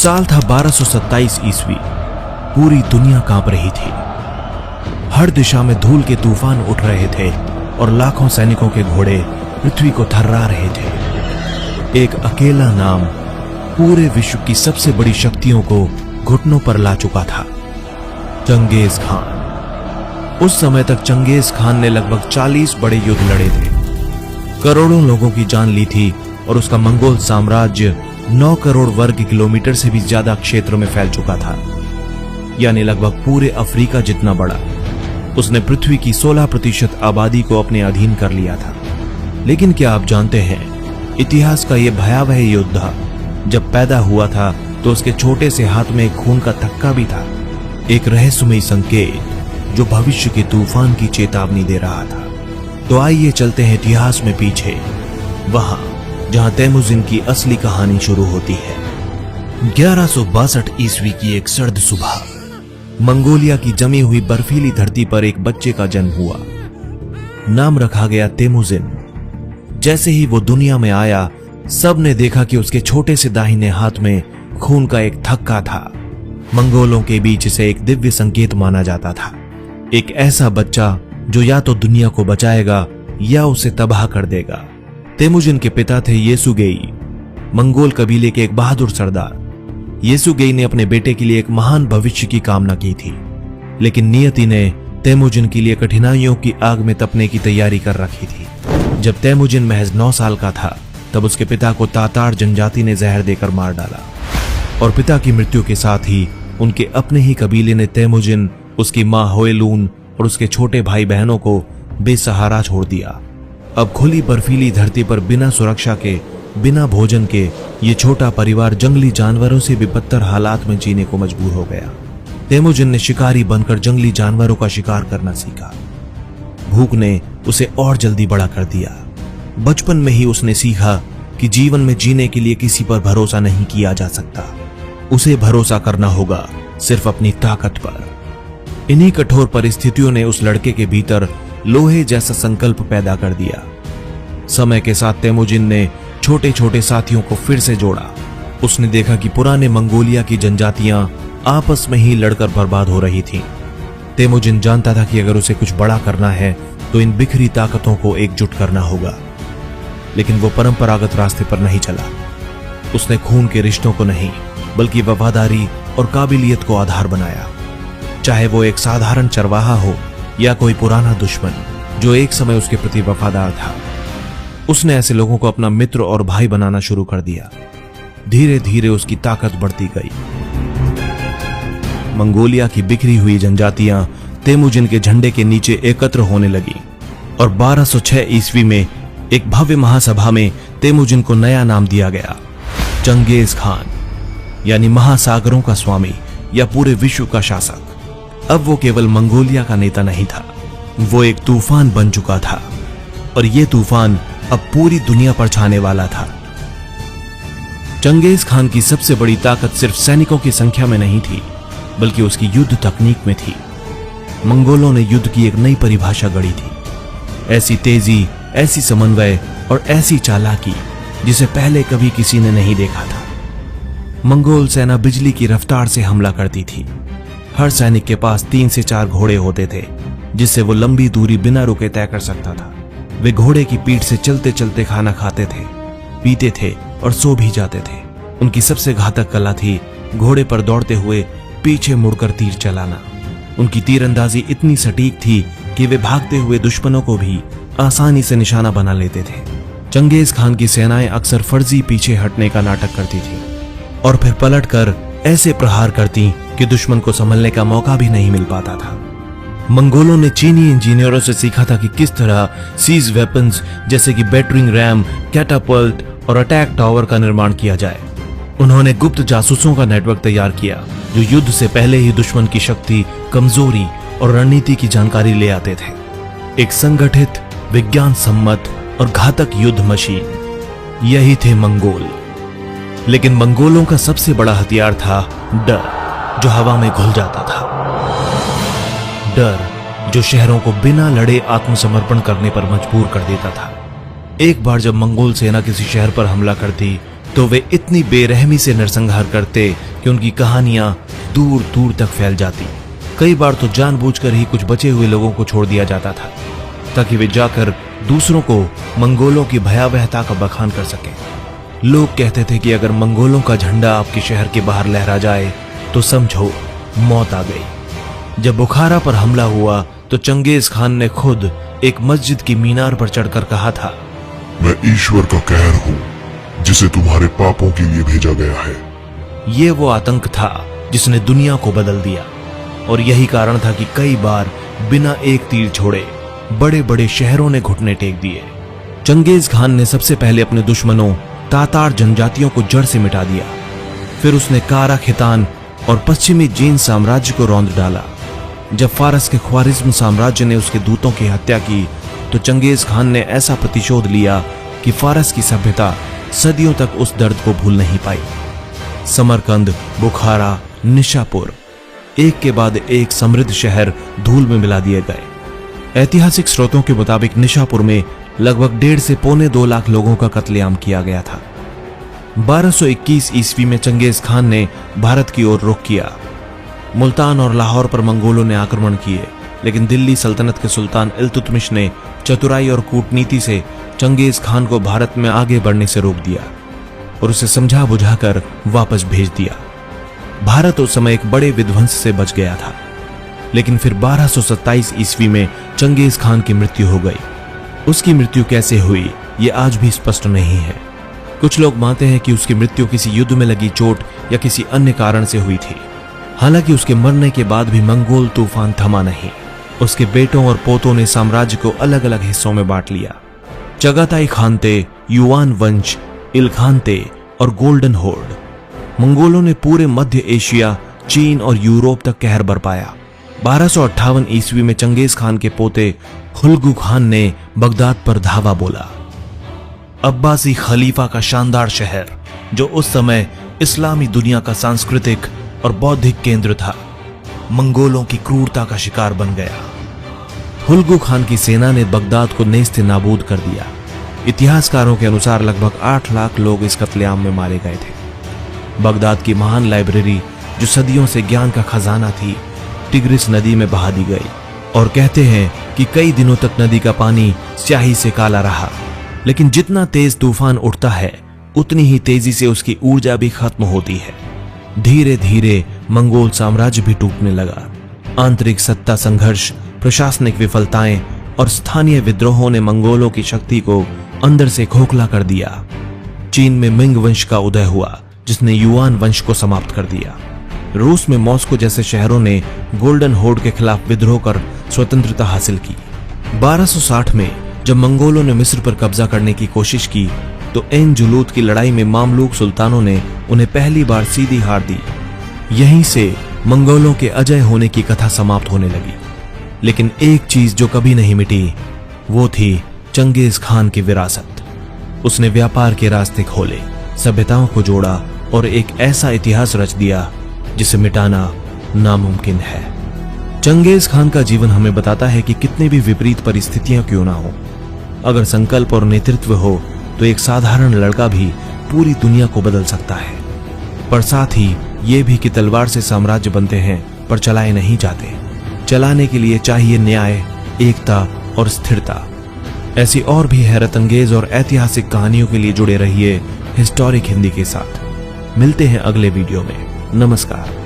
साल था 1227 ईस्वी। पूरी दुनिया कांप रही थी। हर दिशा में धूल के तूफान उठ रहे थे और लाखों सैनिकों के घोड़े पृथ्वी को थर्रा रहे थे। एक अकेला नाम पूरे विश्व की सबसे बड़ी शक्तियों को घुटनों पर ला चुका था, चंगेज खान। उस समय तक चंगेज खान ने लगभग 40 बड़े युद्ध लड़े थे, करोड़ों लोगों की जान ली थी और उसका मंगोल साम्राज्य 9 करोड़ वर्ग किलोमीटर से भी ज्यादा क्षेत्र में फैल चुका था, यानी लगभग पूरे अफ्रीका जितना बड़ा। उसने पृथ्वी की 16% आबादी को अपने अधीन कर लिया था। लेकिन क्या आप जानते हैं, इतिहास का यह भयावह योद्धा जब पैदा हुआ था तो उसके छोटे से हाथ में एक खून का थक्का भी था, एक रहस्यमयी संकेत जो भविष्य के तूफान की चेतावनी दे रहा था। तो आइए चलते हैं इतिहास में पीछे, वहां जहां तैमुजिन की असली कहानी शुरू होती है। 1162 ईस्वी की एक सर्द सुबह मंगोलिया की जमी हुई बर्फीली धरती पर एक बच्चे का जन्म हुआ। नाम रखा गया तेमुजिन। जैसे ही वो दुनिया में आया, सब ने देखा कि उसके छोटे से दाहिने हाथ में खून का एक थक्का था। मंगोलों के बीच इसे एक दिव्य संकेत माना जाता था, एक ऐसा बच्चा जो या तो दुनिया को बचाएगा या उसे तबाह कर देगा। तेमुजिन के पिता थे येसुगेई, मंगोल कबीले के एक बहादुर सरदार। येसुगेई ने अपने बेटे के लिए एक महान भविष्य की कामना की थी, लेकिन नियति ने तेमुजिन के लिए कठिनाइयों की आग में तपने की तैयारी कर रखी थी। जब तेमुजिन महज 9 साल का था, तब उसके पिता को तातार जनजाति ने जहर देकर मार डाला और पिता की मृत्यु के साथ ही उनके अपने ही कबीले ने तेमुजिन, उसकी मां होएलून और उसके छोटे भाई बहनों को बेसहारा छोड़ दिया। अब खुली बर्फीली धरती पर बिना सुरक्षा के, बिना भोजन के ये छोटा परिवार जंगली जानवरों से भी बदतर हालात में जीने को मजबूर हो गया। तेमुजिन ने शिकारी बनकर जंगली जानवरों का शिकार करना सीखा। भूख ने उसे और जल्दी बड़ा कर दिया। बचपन में ही उसने सीखा कि जीवन में जीने के लिए किसी पर भरोसा नहीं किया जा सकता। उसे भरोसा करना होगा सिर्फ अपनी ताकत पर। इन्हीं कठोर परिस्थितियों ने उस लड़के के भीतर लोहे जैसा संकल्प पैदा कर दिया। समय के साथ तेमुजिन ने छोटे छोटे साथियों को फिर से जोड़ा। उसने देखा कि पुराने मंगोलिया की जनजातियां आपस में ही लड़कर बर्बाद हो रही थीं। तेमुजिन जानता था कि अगर उसे कुछ बड़ा करना है तो इन बिखरी ताकतों को एकजुट करना होगा। लेकिन वो परंपरागत रास्ते पर नहीं चला। उसने खून के रिश्तों को नहीं, बल्कि वफादारी और काबिलियत को आधार बनाया। चाहे वो एक साधारण चरवाहा हो या कोई पुराना दुश्मन जो एक समय उसके प्रति वफादार था, उसने ऐसे लोगों को अपना मित्र और भाई बनाना शुरू कर दिया। धीरे धीरे उसकी ताकत बढ़ती गई। मंगोलिया की बिखरी हुई जनजातियां तेमुजिन के झंडे के नीचे एकत्र होने लगी और 1206 ईस्वी में एक भव्य महासभा में तेमुजिन को नया नाम दिया गया, चंगेज खान, यानी महासागरों का स्वामी या पूरे विश्व का शासक। अब वो केवल मंगोलिया का नेता नहीं था, वो एक तूफान बन चुका था और ये तूफान अब पूरी दुनिया पर छाने वाला था। चंगेज खान की सबसे बड़ी ताकत सिर्फ सैनिकों की संख्या में नहीं थी, बल्कि उसकी युद्ध तकनीक में थी। मंगोलों ने युद्ध की एक नई परिभाषा गढ़ी थी, ऐसी तेजी, ऐसी समन्वय और ऐसी चालाकी जिसे पहले कभी किसी ने नहीं देखा था। मंगोल सेना बिजली की रफ्तार से हमला करती थी। हर सैनिक के पास 3 से 4 घोड़े होते थे, जिससे वो लंबी दूरी बिना रुके तय कर सकता था। वे घोड़े की पीठ से चलते चलते खाना खाते थे, पीते थे और सो भी जाते थे। उनकी सबसे घातक कला थी घोड़े पर दौड़ते हुए पीछे मुड़कर तीर चलाना। उनकी तीरंदाजी इतनी सटीक थी कि वे भागते हुए दुश्मनों को भी आसानी से निशाना बना लेते थे। चंगेज खान की सेनाएं अक्सर फर्जी पीछे हटने का नाटक करती थी और फिर पलटकर ऐसे प्रहार करती कि दुश्मन को संभलने का मौका भी नहीं मिल पाता था। मंगोलों ने चीनी इंजीनियरों से सीखा था कि किस तरह सीज वेपन्स जैसे कि बैटरिंग रैम, कैटापल्ट और अटैक टावर का निर्माण किया जाए। उन्होंने गुप्त जासूसों का नेटवर्क तैयार किया जो युद्ध से पहले ही दुश्मन की शक्ति, कमजोरी और रणनीति की जानकारी ले आते थे। एक संगठित, विज्ञान सम्मत और घातक युद्ध मशीन, यही थे मंगोल। लेकिन मंगोलों का सबसे बड़ा हथियार था डर, जो हवा में घुल जाता था। डर जो शहरों को बिना लड़े आत्मसमर्पण करने पर मजबूर कर देता था। एक बार जब मंगोल सेना किसी शहर पर हमला करती तो वे इतनी बेरहमी से नरसंहार करते कि उनकी कहानियां दूर दूर तक फैल जाती। कई बार तो जानबूझकर ही कुछ बचे हुए लोगों को छोड़ दिया जाता था ताकि वे जाकर दूसरों को मंगोलों की भयावहता का बखान कर सकें। लोग कहते थे कि अगर मंगोलों का झंडा आपके शहर के बाहर लहरा जाए तो समझो मौत आ गई। जब बुखारा पर हमला हुआ तो चंगेज खान ने खुद एक मस्जिद की मीनार पर चढ़कर कहा था, मैं ईश्वर का कहर हूं जिसे तुम्हारे पापों के लिए भेजा गया है। ये वो आतंक था जिसने दुनिया को बदल दिया और यही कारण था कि कई बार बिना एक तीर छोड़े बड़े बड़े शहरों ने घुटने टेक दिए। चंगेज खान ने सबसे पहले अपने दुश्मनों तातार जनजातियों को जड़ से मिटा दिया। फिर उसने कारा खितान और पश्चिमी जीन साम्राज्य को रौंद डाला। जब फारस के ख्वारिज्म साम्राज्य ने उसके दूतों की हत्या की तो चंगेज खान ने ऐसा प्रतिशोध लिया कि फारस की सभ्यता सदियों तक उस दर्द को भूल नहीं पाई। समरकंद, बुखारा, निशापुर, एक के बाद एक समृद्ध शहर धूल में मिला दिए गए। ऐतिहासिक स्रोतों के मुताबिक निशापुर में लगभग 1.5 से 2.25 लाख लोगों का कत्लेआम किया गया था। 1221 ईस्वी में चंगेज खान ने भारत की ओर रुख किया। मुल्तान और लाहौर पर मंगोलों ने आक्रमण किए, लेकिन दिल्ली सल्तनत के सुल्तान इल्तुतमिश ने चतुराई और कूटनीति से चंगेज खान को भारत में आगे बढ़ने से रोक दिया और उसे समझा बुझाकर वापस भेज दिया। भारत उस समय एक बड़े विध्वंस से बच गया था, लेकिन फिर 1227 ईस्वी में चंगेज खान की मृत्यु हो गई। उसकी मृत्यु कैसे हुई ये आज भी स्पष्ट नहीं है। कुछ लोग मानते हैं कि उसकी मृत्यु किसी युद्ध में लगी चोट या किसी अन्य कारण से हुई थी। हालांकि उसके मरने के बाद भी मंगोल तूफान थमा नहीं। उसके बेटों और पोतों ने साम्राज्य को अलग अलग हिस्सों में बांट लिया। चगाताई खानते, युआन वंश, इलखानते और गोल्डन होर्ड। मंगोलों ने पूरे मध्य एशिया, चीन और यूरोप तक कहर बरपाया। 1258 ईस्वी में चंगेज खान के पोते हुलगु खान ने बगदाद पर धावा बोला। अब्बासी खलीफा का शानदार शहर, जो उस समय इस्लामी दुनिया का सांस्कृतिक और बौद्धिक केंद्र था, मंगोलों की क्रूरता का शिकार बन गया। हुलगु खान की सेना ने बगदाद को नेस्त नाबूद कर दिया। इतिहासकारों के अनुसार लगभग 8 लाख लोग इस कत्लेआम में मारे गए थे। बगदाद की महान लाइब्रेरी, जो सदियों से ज्ञान का खजाना थी, टिग्रिस नदी में बहा दी गई और कहते हैं कि कई दिनों तक नदी का पानी स्याही से काला रहा। लेकिन जितना तेज तूफान उठता है उतनी ही तेजी से उसकी ऊर्जा भी खत्म होती है। धीरे धीरे मंगोल साम्राज्य भी टूटने लगा। आंतरिक सत्ता संघर्ष, प्रशासनिक विफलताएं और स्थानीय विद्रोहों ने मंगोलों की शक्ति को अंदर से खोखला कर दिया। चीन में मिंग वंश का उदय हुआ, जिसने युआन वंश को समाप्त कर दिया। रूस में मॉस्को जैसे शहरों ने गोल्डन होर्ड के खिलाफ विद्रोह कर स्वतंत्रता हासिल की। 1260 में जब मंगोलों ने मिस्र पर कब्जा करने की कोशिश की तो एन जुलूत की लड़ाई में मामलूक सुल्तानों ने उन्हें पहली बार सीधी हार दी। यहीं से मंगोलों के अजय होने की कथा समाप्त होने लगी। लेकिन एक चीज जो कभी नहीं मिटी वो थी चंगेज खान की विरासत। उसने व्यापार के रास्ते खोले, सभ्यताओं को जोड़ा और एक ऐसा इतिहास रच दिया जिसे मिटाना नामुमकिन है। चंगेज खान का जीवन हमें बताता है कि कितनी भी विपरीत परिस्थितियां क्यों ना हो, अगर संकल्प और नेतृत्व हो तो एक साधारण लड़का भी पूरी दुनिया को बदल सकता है। पर साथ ही ये भी कि तलवार से साम्राज्य बनते हैं पर चलाए नहीं जाते। चलाने के लिए चाहिए न्याय, एकता और स्थिरता। ऐसी और भी हैरत अंगेज और ऐतिहासिक कहानियों के लिए जुड़े रहिए हिस्टोरिक हिंदी के साथ। मिलते हैं अगले वीडियो में। नमस्कार।